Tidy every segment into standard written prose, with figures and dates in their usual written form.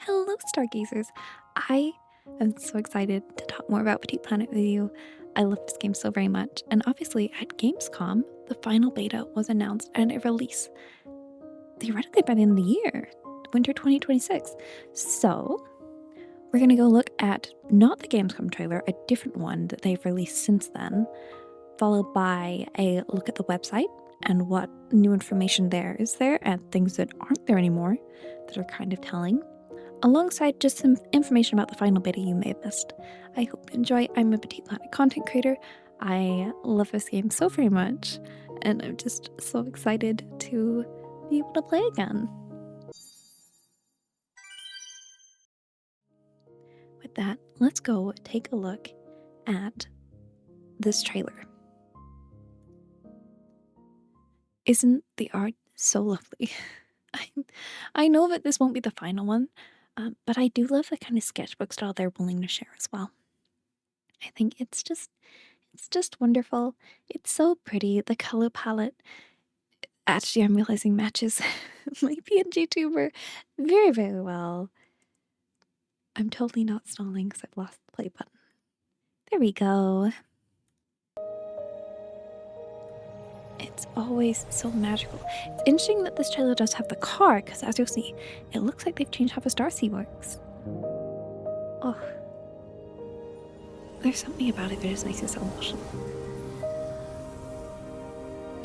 Hello, Stargazers! I am so excited to talk more about Petit Planet with you. I love this game so very much, and obviously at Gamescom, the final beta was announced and a release theoretically by the end of the year, winter 2026. So, we're gonna go look at not the Gamescom trailer, a different one that they've released since then, followed by a look at the website and what new information there is there and things that aren't there anymore that are kind of telling, alongside just some information about the final beta you may have missed. I hope you enjoy. I'm a Petit Planet content creator. I love this game so very much, and I'm just so excited to be able to play again. With that, let's go take a look at this trailer. Isn't the art so lovely? I, I know that this won't be the final one, but I do love the kind of sketchbook style they're willing to share as well. I think it's just wonderful. It's so pretty. The color palette, actually, I'm realizing matches my PNGtuber very, very well. I'm totally not stalling because I've lost the play button. There we go. It's always so magical. It's interesting that this trailer does have the car, because as you'll see, it looks like they've changed how the Starcy works. Oh, there's something about it that just makes it so emotional.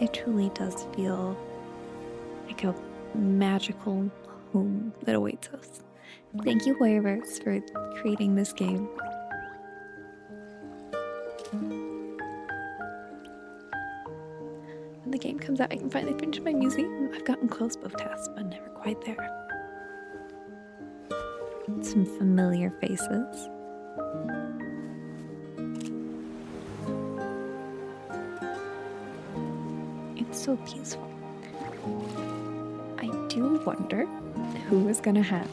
It truly does feel like a magical home that awaits us. Thank you, Hoyoverse, for creating this game. When the game comes out, I can finally finish my museum. I've gotten close both tasks, but never quite there. Some familiar faces. It's so peaceful. I do wonder who is gonna have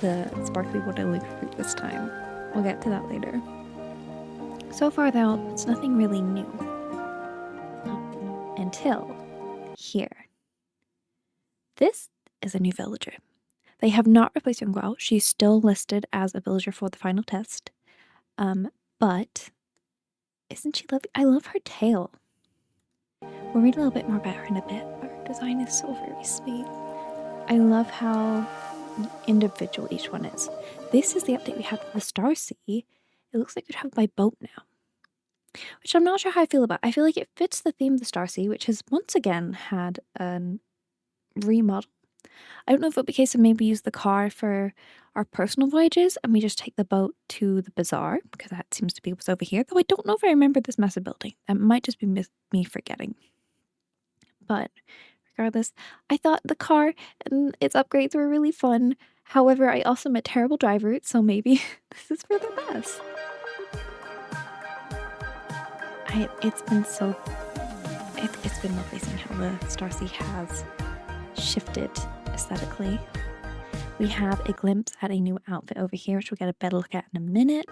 the sparkly waterloo fruit this time. We'll get to that later. So far though, it's nothing really new. Until here. This is a new villager. They have not replaced Young Guao. She's still listed as a villager for the final test. But isn't she lovely? I love her tail. We'll read a little bit more about her in a bit, but her design is so very sweet. I love how individual each one is. This is the update we have for the Starcy. It looks like we have by boat now, which I'm not sure how I feel about. I feel like it fits the theme of the Starcy, which has once again had a remodel. I don't know if it'll be a case of maybe use the car for our personal voyages and we just take the boat to the bazaar, because that seems to be what's over here, though I don't know if I remember this massive building. That might just be me forgetting. But regardless, I thought the car and its upgrades were really fun. However, I also am a terrible driver, so maybe this is for the best. It's been so... It's been lovely seeing how the Starcy has shifted aesthetically. We have a glimpse at a new outfit over here, which we'll get a better look at in a minute.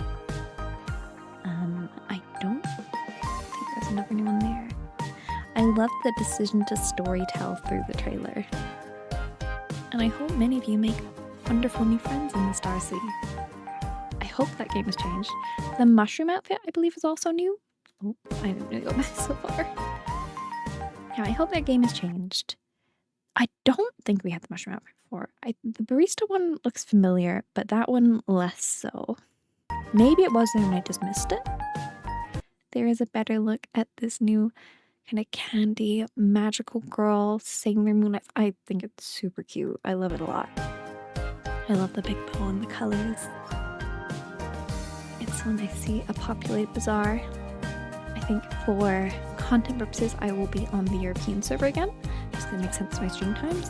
I don't think there's another new one there. I love the decision to storytell through the trailer. And I hope many of you make wonderful new friends in the Starcy. I hope that game has changed. The mushroom outfit, I believe, is also new. Oh, I didn't really go back so far. Yeah, I hope that game has changed. I don't think we had the mushroom outfit before. The barista one looks familiar, but that one less so. Maybe it was there and I just missed it. There is a better look at this new kind of candy magical girl Sailor Moon. I think it's super cute. I love it a lot. I love the big bow and the colors. It's so nice to see a populated bazaar. I think for content purposes, I will be on the European server again, just because it makes sense to my stream times.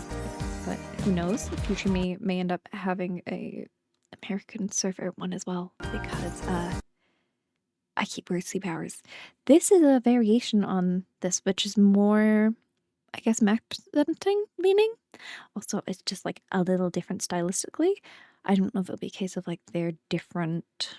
But who knows? The future may end up having a American server one as well, because I keep weird sleep hours. This is a variation on this, which is more, I guess, map presenting leaning. Also, it's just like a little different stylistically. I don't know if it'll be a case of like they're different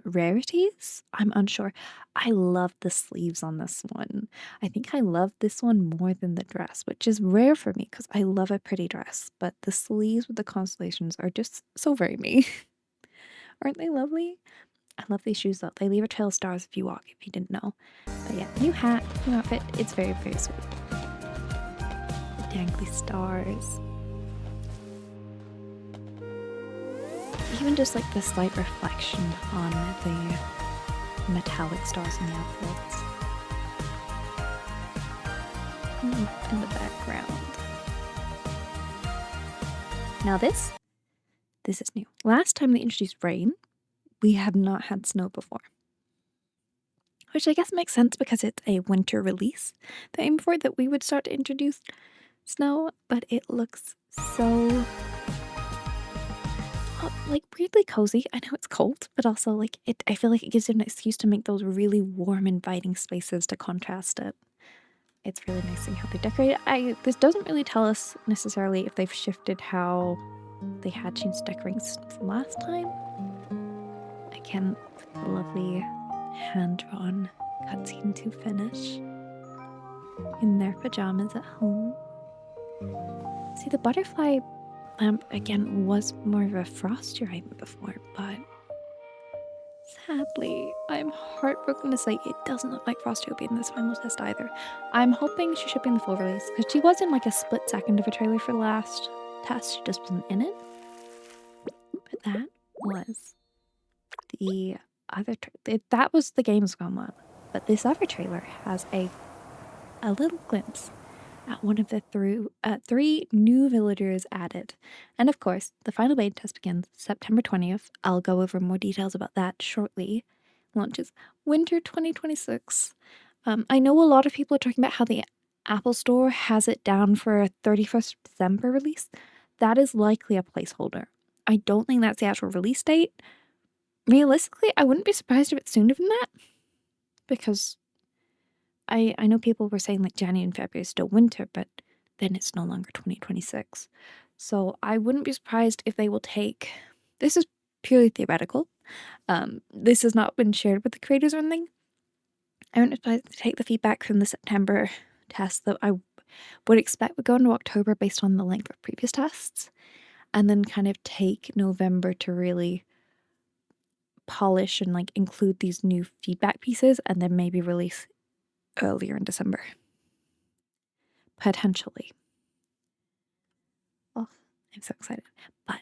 Rarities? I'm unsure. I love the sleeves on this one. I think I love this one more than the dress, which is rare for me because I love a pretty dress, but the sleeves with the constellations are just so very me. Aren't they lovely? I love these shoes though. They leave a trail of stars if you walk, if you didn't know. But yeah, new hat, new outfit. It's very, very sweet. Dangly stars. Even just like the slight reflection on the metallic stars in the outfits. In the background. Now this is new. Last time they introduced rain, we have not had snow before. Which I guess makes sense because it's a winter release. They aim for that we would start to introduce snow, but it looks so like weirdly cozy. I know it's cold, but also like I feel like it gives you an excuse to make those really warm, inviting spaces to contrast it. It's really nice seeing how they decorate it. This doesn't really tell us necessarily if they've shifted how they had changed decorations from last time. Again, the lovely hand-drawn cutscene to finish in their pajamas at home. See, the butterfly lamp again was more of a frostier item before, but sadly, I'm heartbroken to say it doesn't look like Frosty will be in this final test either. I'm hoping she should be in the full release because she was in like a split second of a trailer for the last test. She just wasn't in it. But that was the other that was the Gamescom one. But this other trailer has a little glimpse at one of the three new villagers added. And of course, the final beta test begins September 20th. I'll go over more details about that shortly. Launches winter 2026. I know a lot of people are talking about how the Apple Store has it down for a 31st December release. That is likely a placeholder. I don't think that's the actual release date. Realistically, I wouldn't be surprised if it's sooner than that, because I know people were saying like January and February is still winter, but then it's no longer 2026. So I wouldn't be surprised if they will take, this is purely theoretical. This has not been shared with the creators or anything. I wouldn't be surprised to take the feedback from the September test that I would expect would go into October based on the length of previous tests, and then kind of take November to really polish and like include these new feedback pieces, and then maybe release earlier in December. Potentially. Oh, I'm so excited. But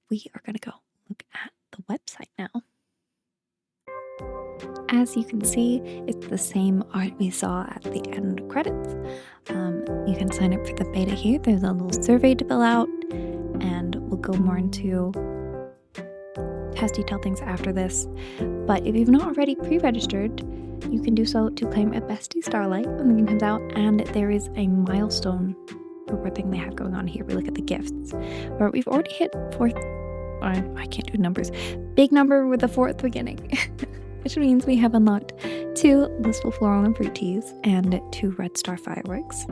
we are going to go look at the website now. As you can see, it's the same art we saw at the end credits. You can sign up for the beta here. There's a little survey to fill out, and we'll go more into test detail things after this. But if you've not already pre-registered, you can do so to claim a Bestie Starlight when the game comes out, and there is a milestone reward thing they have going on here. We look at the gifts, where we've already hit fourth. I can't do numbers. Big number with a fourth beginning, which means we have unlocked 2 blissful floral and fruit teas and 2 red star fireworks.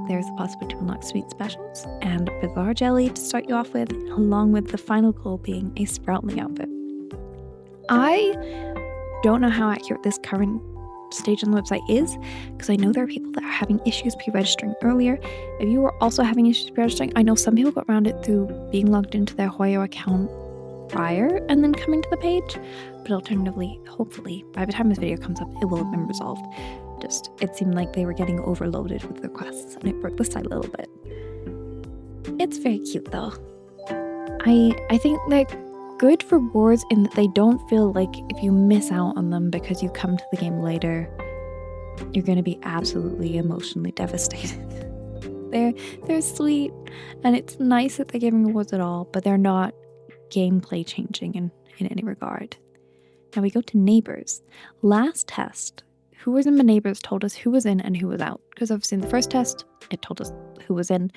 There's the possibility to unlock sweet specials and bizarre jelly to start you off with, along with the final goal being a Sproutling outfit. I don't know how accurate this current stage on the website is, because I know there are people that are having issues pre-registering earlier. If you are also having issues pre-registering, I know some people got around it through being logged into their Hoyo account prior and then coming to the page, but alternatively, hopefully, by the time this video comes up, it will have been resolved. Just, it seemed like they were getting overloaded with requests, and it broke the site a little bit. It's very cute though. I think they're good rewards in that they don't feel like if you miss out on them because you come to the game later, you're going to be absolutely emotionally devastated. They're sweet, and it's nice that they're giving rewards at all, but they're not gameplay changing in any regard. Now we go to neighbors. Last test, who was in the neighbors told us who was in and who was out, because obviously in the first test it told us who was in,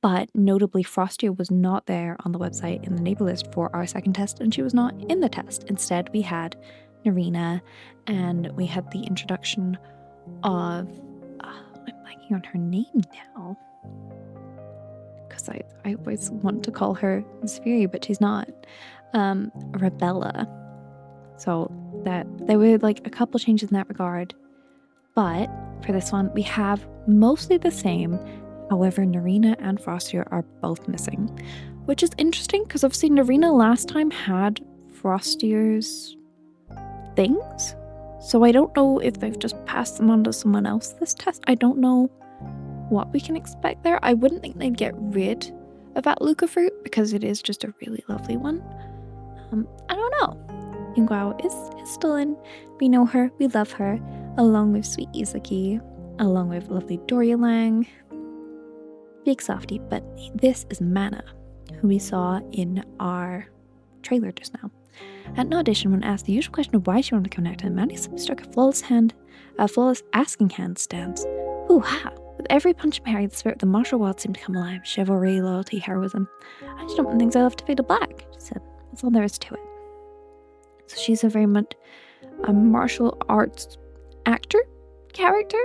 but notably Frostia was not there on the website in the neighbor list for our second test, and she was not in the test. Instead we had Narina, and we had the introduction of I'm blanking on her name now, because I always want to call her Miss Fury, but she's not. Rebella. So that there were like a couple changes in that regard. But for this one, we have mostly the same. However, Narina and Frostier are both missing, which is interesting because obviously Narina last time had Frostier's things. So I don't know if they've just passed them on to someone else this test. I don't know what we can expect there. I wouldn't think they'd get rid of that Luca fruit because it is just a really lovely one. I don't know. Yunguao is still in. We know her. We love her. Along with sweet Izaki. Along with lovely Doria Lang. Big softie. But this is Mana, who we saw in our trailer just now. At an audition, when asked the usual question of why she wanted to connect to him, Maddie struck a flawless asking hand stance. Ooh ha! With every punch and parry, the spirit of the martial world seemed to come alive. Chivalry, loyalty, heroism. I just don't want things I love to fade to black, she said. That's all there is to it. So she's a very much a martial arts actor character,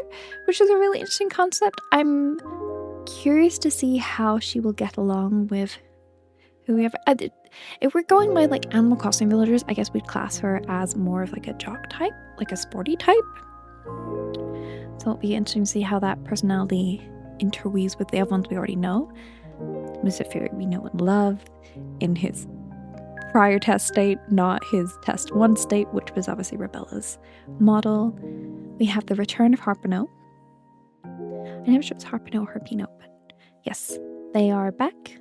which is a really interesting concept. I'm curious to see how she will get along with whoever. If we're going by like Animal Crossing villagers, I guess we'd class her as more of like a jock type, like a sporty type. So it'll be interesting to see how that personality interweaves with the other ones we already know. Mr. Fury we know and love in his prior test state, not his test 1 state, which was obviously Rebella's model. We have the return of Harpino. I never sure it's Harpino or Harpino, but yes, they are back.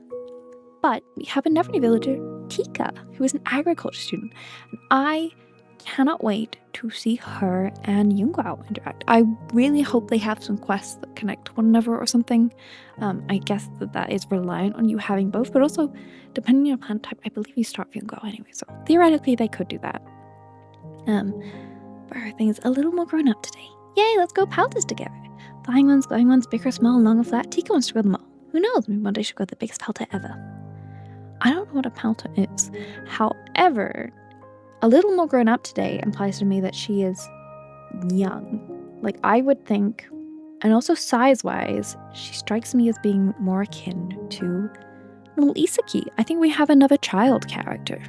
But we have another new villager, Tika, who is an agriculture student. And I cannot wait to see her and Yunguao interact. I really hope they have some quests that connect to one another or something. I guess that is reliant on you having both, but also depending on your plant type, I believe you start with Yunguao anyway, so theoretically they could do that. But her thing is a little more grown up today. Yay, let's go Paltas together. Flying ones, glowing ones, big or small, long or flat, Tika wants to grow them all. Who knows, maybe one day she'll grow the biggest Palta ever. I don't know what a Palta is. However, a little more grown up today implies to me that she is young. Like I would think, and also size-wise, she strikes me as being more akin to little Isaki. I think we have another child character.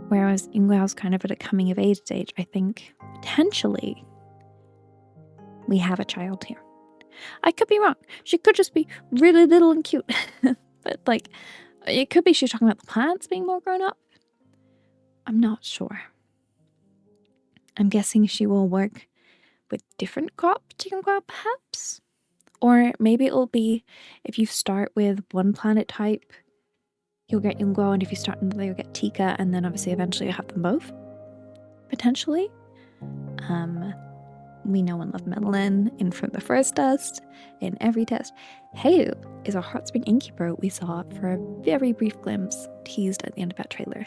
Whereas Yunguao's kind of at a coming of age stage, I think potentially we have a child here. I could be wrong. She could just be really little and cute. But like, it could be she's talking about the plants being more grown up. I'm not sure. I'm guessing she will work with different crop chicken crop perhaps? Or maybe it'll be if you start with one planet type, you'll get Yunguo, and if you start another, you'll get Tika, and then obviously eventually you'll have them both. Potentially. We know and love Madeline in from the first test, in every test. Heu is a hot spring innkeeper we saw for a very brief glimpse, teased at the end of that trailer.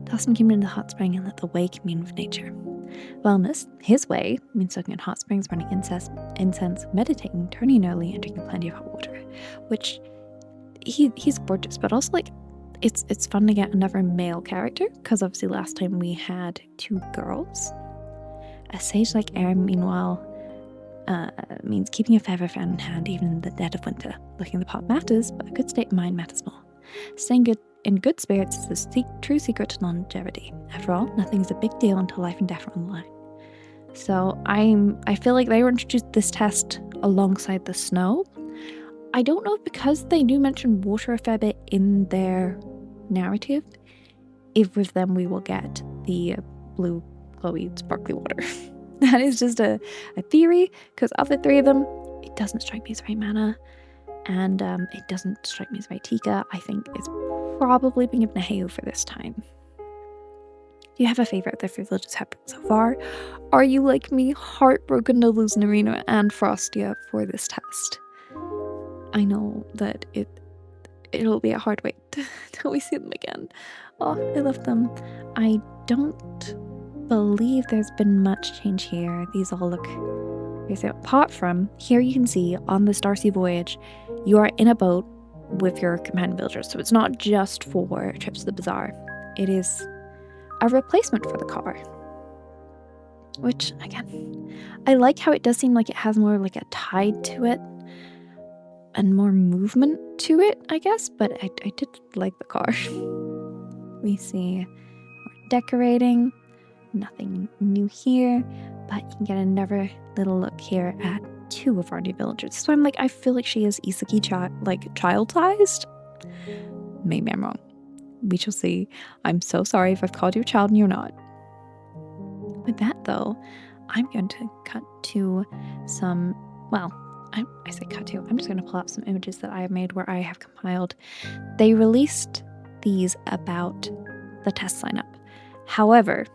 Toss him came into the hot spring and let the way commune with nature. Wellness, his way, means soaking in hot springs, burning incense, meditating, turning early, and drinking plenty of hot water. Which, he's gorgeous, but also like, it's fun to get another male character, because obviously last time we had 2 girls. A sage like air, meanwhile, means keeping a feather fan in hand even in the dead of winter. Looking the pot matters, but a good state of mind matters more. Staying in good spirits is the true secret to longevity. After all, nothing is a big deal until life and death are on the line. So I feel like they were introduced this test alongside the snow. I don't know if because they do mention water a fair bit in their narrative, if with them we will get the blue glowy sparkly water. That is just a theory, because of the 3 of them, it doesn't strike me as very Mana, and it doesn't strike me as very Tika. I think it's probably being given a Heu for this time. Do you have a favourite of the 3 villages have so far? Are you like me, heartbroken to lose Narina and Frostia for this test? I know that it'll be a hard wait till we see them again. Oh, I love them. I don't believe there's been much change here. These all look, apart from here, you can see on the Starsea voyage, you are in a boat with your companion villagers, so it's not just for trips to the bazaar. It is a replacement for the car, which again, I like how it does seem like it has more like a tide to it and more movement to it, I guess, but I did like the car. We see decorating. Nothing new here, but you can get another little look here at 2 of our new villagers. So I'm like, I feel like she is Isaki child-sized. Maybe I'm wrong. We shall see. I'm so sorry if I've called you a child and you're not. With that though, I'm going to cut to some, well, I say cut to, I'm just going to pull out some images that I have made where I have compiled. They released these about the test sign up. However,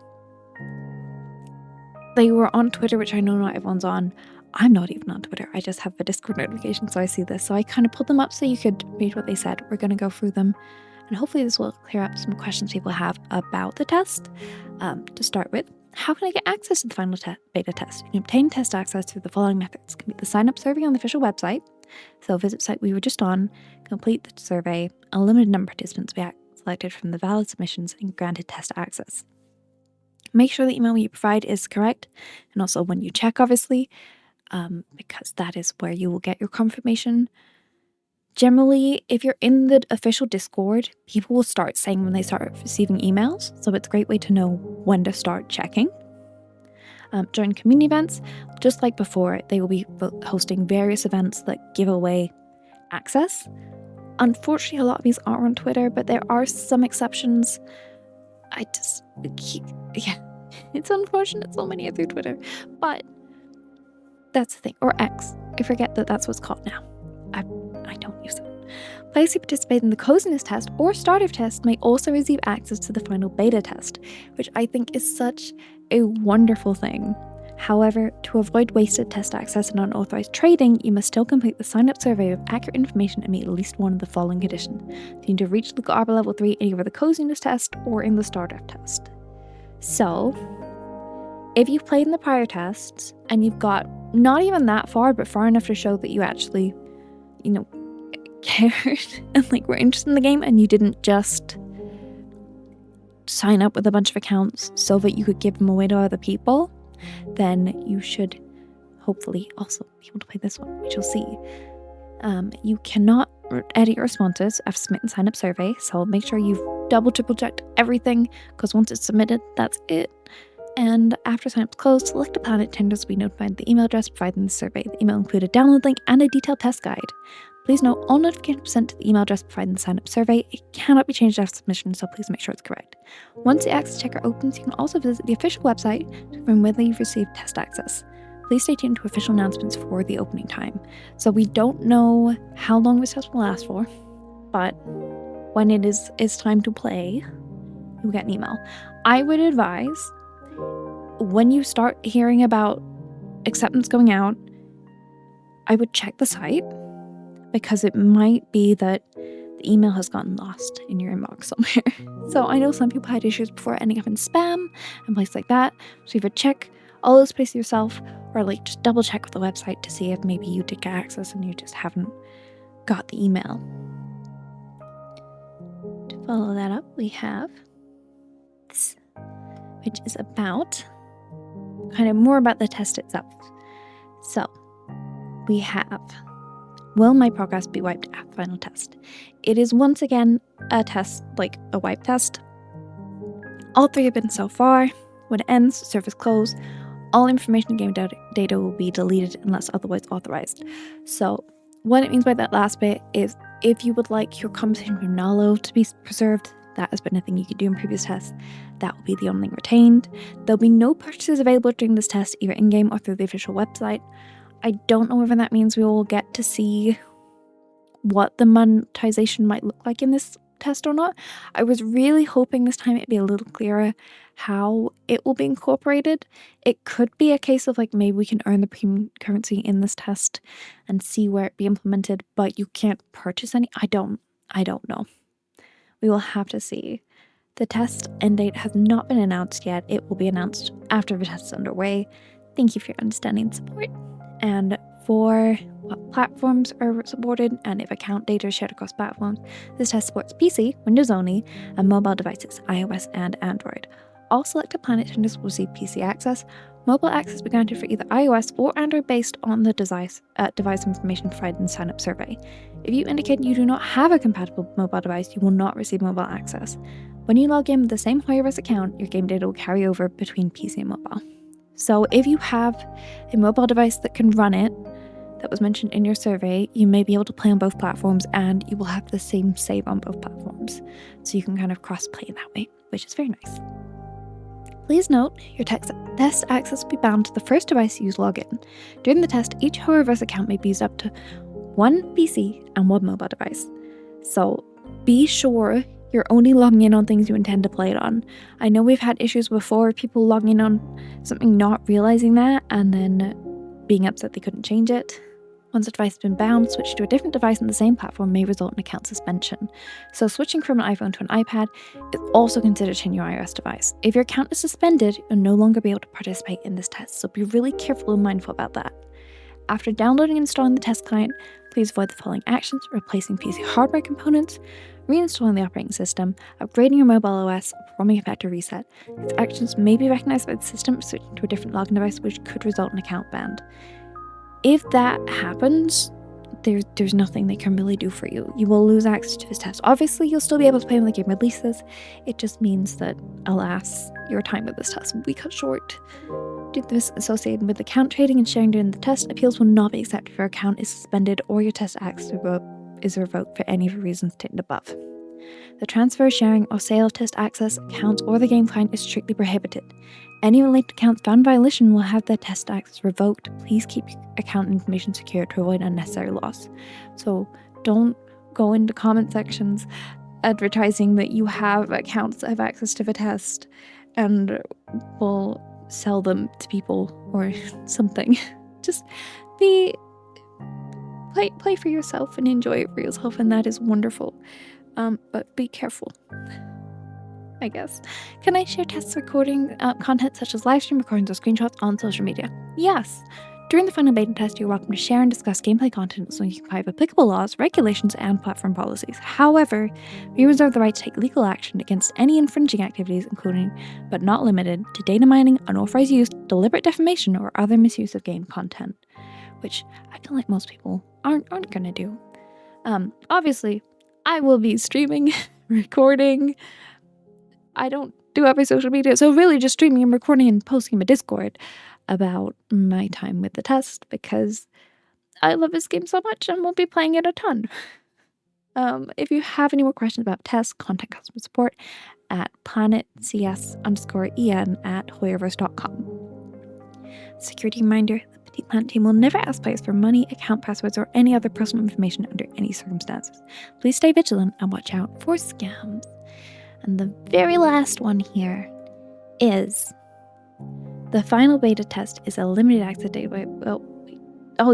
they were on Twitter, which I know not everyone's on. I'm not even on Twitter. I just have a Discord notification, so I see this. So I kind of pulled them up so you could read what they said. We're going to go through them, and hopefully this will clear up some questions people have about the test. To start with, how can I get access to the final beta test? You can obtain test access through the following methods. Complete the sign-up survey on the official website. So visit the site we were just on, complete the survey. A limited number of participants will be selected from the valid submissions and granted test access. Make sure the email you provide is correct, and also when you check, obviously, because that is where you will get your confirmation. Generally, if you're in the official Discord, people will start saying when they start receiving emails, so it's a great way to know when to start checking. During community events, just like before, they will be hosting various events that give away access. Unfortunately, a lot of these are on Twitter, but there are some exceptions. It's unfortunate so many are through Twitter, but that's the thing. Or X. I forget that that's what's called now. I don't use it. Players who participate in the coziness test or starter test may also receive access to the final beta test, which I think is such a wonderful thing. However, to avoid wasted test access and unauthorized trading, you must still complete the sign-up survey with accurate information and meet at least one of the following conditions. You need to reach the Arbor level 3 in either the coziness test or in the starter test. So, if you've played in the prior tests and you've got not even that far, but far enough to show that you actually, cared and were interested in the game, and you didn't just sign up with a bunch of accounts so that you could give them away to other people, then you should hopefully also be able to play this one, which you'll see. You cannot edit your responses after submitting the sign-up survey, so make sure you've triple checked everything, because once it's submitted, that's it. And after sign-up's closed, select a planet tenders will be notified of the email address provided in the survey. The email include a download link and a detailed test guide. Please note, all notifications sent to the email address provided in the sign-up survey. It cannot be changed after submission, so please make sure it's correct. Once the access checker opens, you can also visit the official website to confirm whether you've received test access. Please stay tuned to official announcements for the opening time. So we don't know how long this test will last for, but when it is time to play, you'll get an email. I would advise, when you start hearing about acceptance going out, I would check the site, because it might be that the email has gotten lost in your inbox somewhere. So I know some people had issues before ending up in spam and places like that. So either check all those places yourself, or just double check with the website to see if maybe you did get access and you just haven't got the email. To follow that up, we have this, which is about kind of more about the test itself. So we have, will my progress be wiped at the final test? It is once again a test, a wipe test. All 3 have been so far. When it ends, servers close. All information in game data will be deleted unless otherwise authorized. So what it means by that last bit is, if you would like your conversation with Nalo to be preserved, that has been a thing you could do in previous tests, that will be the only thing retained. There'll be no purchases available during this test, either in-game or through the official website. I don't know whether that means we will get to see what the monetization might look like in this test or not. I was really hoping this time it'd be a little clearer how it will be incorporated. It could be a case of maybe we can earn the premium currency in this test and see where it be implemented, but you can't purchase any. I don't know. We will have to see. The test end date has not been announced yet. It will be announced after the test is underway. Thank you for your understanding and support. And for what platforms are supported, and if account data is shared across platforms, this test supports PC, Windows only, and mobile devices, iOS and Android. All selected planet tenders will receive PC access. Mobile access will be granted for either iOS or Android based on the device information provided in the sign-up survey. If you indicate you do not have a compatible mobile device, you will not receive mobile access. When you log in with the same Hoyoverse account, your game data will carry over between PC and mobile. So if you have a mobile device that can run it, that was mentioned in your survey, you may be able to play on both platforms and you will have the same save on both platforms. So you can kind of cross-play that way, which is very nice. Please note, your test access will be bound to the first device you use login. During the test, each Hoyoverse account may be used up to one PC and one mobile device. So be sure you're only logging in on things you intend to play it on. I know we've had issues before with people logging in on something not realizing that and then being upset they couldn't change it. Once a device has been bound, switch to a different device on the same platform may result in account suspension. So switching from an iPhone to an iPad is also considered changing your iOS device. If your account is suspended, you'll no longer be able to participate in this test, so be really careful and mindful about that. After downloading and installing the test client, please avoid the following actions: replacing PC hardware components, reinstalling the operating system, upgrading your mobile OS, or performing a factory reset. These actions may be recognized by the system, switching to a different login device, which could result in account ban. If that happens, there's nothing they can really do for you. You will lose access to this test. Obviously, you'll still be able to play when the game releases. It just means that, alas, your time with this test will be cut short. Due to this associated with account trading and sharing during the test, appeals will not be accepted if your account is suspended or your test access is revoked for any of the reasons stated above. The transfer, sharing, or sale of test access, accounts, or the game client is strictly prohibited. Any related accounts found in violation will have their test access revoked. Please keep your account information secure to avoid unnecessary loss. So don't go into comment sections advertising that you have accounts that have access to the test and will sell them to people or something. Just play for yourself and enjoy it for yourself, and that is wonderful. But be careful, I guess. Can I share test recording content such as live stream recordings or screenshots on social media? Yes. During the final beta test, you're welcome to share and discuss gameplay content so you can comply with applicable laws, regulations, and platform policies. However, we reserve the right to take legal action against any infringing activities, including, but not limited to, data mining, unauthorized use, deliberate defamation, or other misuse of game content, which I feel like most people aren't going to do. Obviously, I will be streaming, recording. I don't do every social media, so really just streaming and recording and posting in my Discord about my time with the test because I love this game so much and won't be playing it a ton. If you have any more questions about tests, contact customer support at planetcs_en@hoyoverse.com. Security reminder: the Petit Planet team will never ask players for money, account passwords, or any other personal information under any circumstances. Please stay vigilant and watch out for scams. And the very last one here is the final beta test is a limited access data.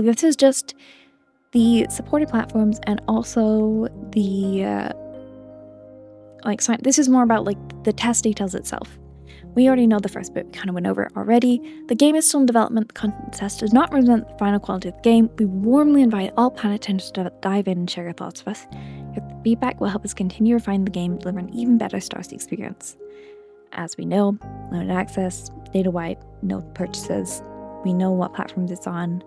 This is just the supported platforms and also the this is more about the test details itself. We already know the first bit, we kind of went over it already. The game is still in development, the content test does not represent the final quality of the game. We warmly invite all Planet tenders to dive in and share your thoughts with us. Your feedback will help us continue refining the game, deliver an even better Star City experience. As we know, limited access, data wipe, no purchases. We know what platforms it's on.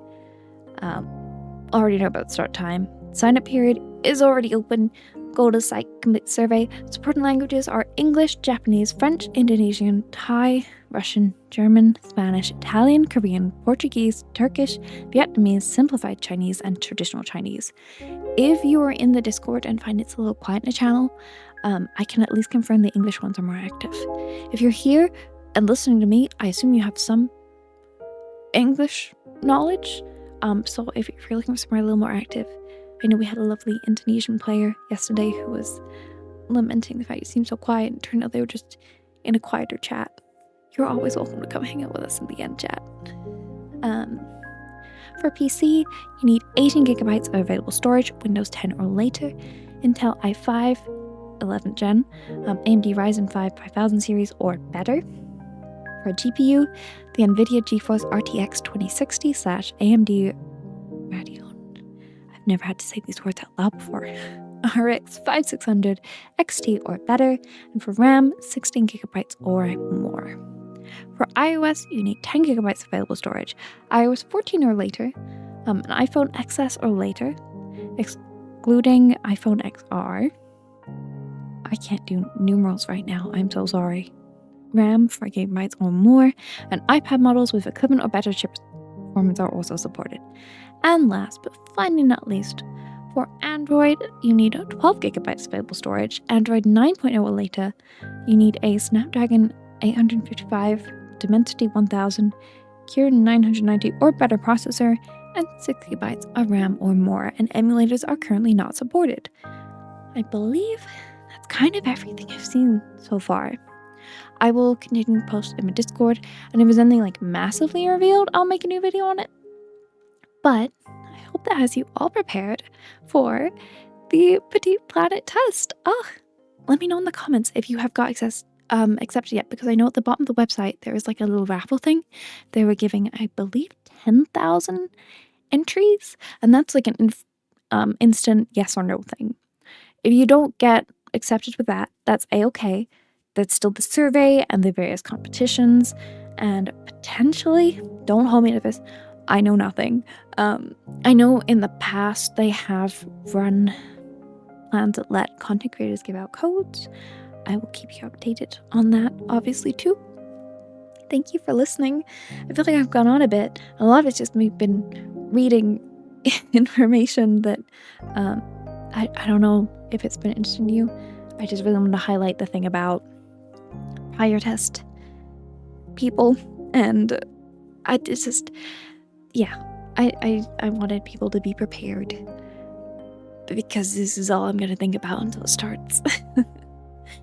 Already know about start time. Sign up period is already open. Go to the site, complete survey. Supporting languages are English, Japanese, French, Indonesian, Thai, Russian, German, Spanish, Italian, Korean, Portuguese, Turkish, Vietnamese, simplified Chinese, and traditional Chinese. If you are in the Discord and find it's a little quiet in the channel, I can at least confirm the English ones are more active. If you're here and listening to me, I assume you have some English knowledge. So if you're looking for somewhere a little more active, I know we had a lovely Indonesian player yesterday who was lamenting the fact it seemed so quiet, and turned out they were just in a quieter chat. You're always welcome to come hang out with us in the end chat. For PC, you need 18 gigabytes of available storage, Windows 10 or later, Intel i5 11th gen, AMD Ryzen 5 5000 series or better. For a GPU, the NVIDIA GeForce RTX 2060/AMD Radeon. I've never had to say these words out loud before. RX 5600 XT or better, and for RAM, 16 gigabytes or more. For iOS, you need 10 gigabytes available storage, iOS 14 or later, an iPhone XS or later, excluding iPhone XR, I can't do numerals right now. I'm so sorry. RAM, 4 GB or more, and iPad models with equivalent or better chip performance are also supported. And last but finally not least, for Android, you need 12 GB available storage. Android 9.0 or later, you need a Snapdragon 855, Dimensity 1000, Kirin 990 or better processor, and 6 GB of RAM or more, and emulators are currently not supported. I believe that's kind of everything I've seen so far. I will continue to post in my Discord, and if there's anything like massively revealed, I'll make a new video on it. But I hope that has you all prepared for the Petit Planet test. Let me know in the comments if you have got accepted yet, because I know at the bottom of the website there is like a little raffle thing. They were giving, I believe, 10,000 entries, and that's like an instant yes or no thing. If you don't get accepted with that, that's a-okay. That's still the survey and the various competitions, and potentially, don't hold me to this, I know nothing. I know in the past they have run plans that let content creators give out codes. I will keep you updated on that, obviously, too. Thank you for listening. I feel like I've gone on a bit. A lot of it's just me been reading information that I don't know if it's been interesting to you. I just really wanted to highlight the thing about prior test people, and I wanted people to be prepared, because this is all I'm gonna think about until it starts.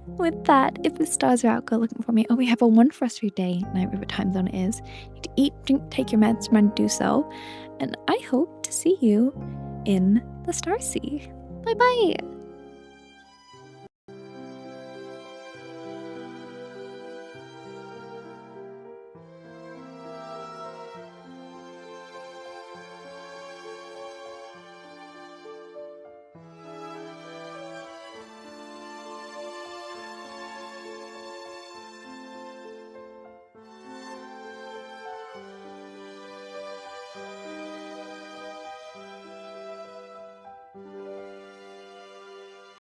With that, if the stars are out, go looking for me. We have a wonderful rest of your day, night, whatever time zone it is. You need to eat, drink, take your meds, remember to do so. And I hope to see you in the Star Sea. Bye-bye!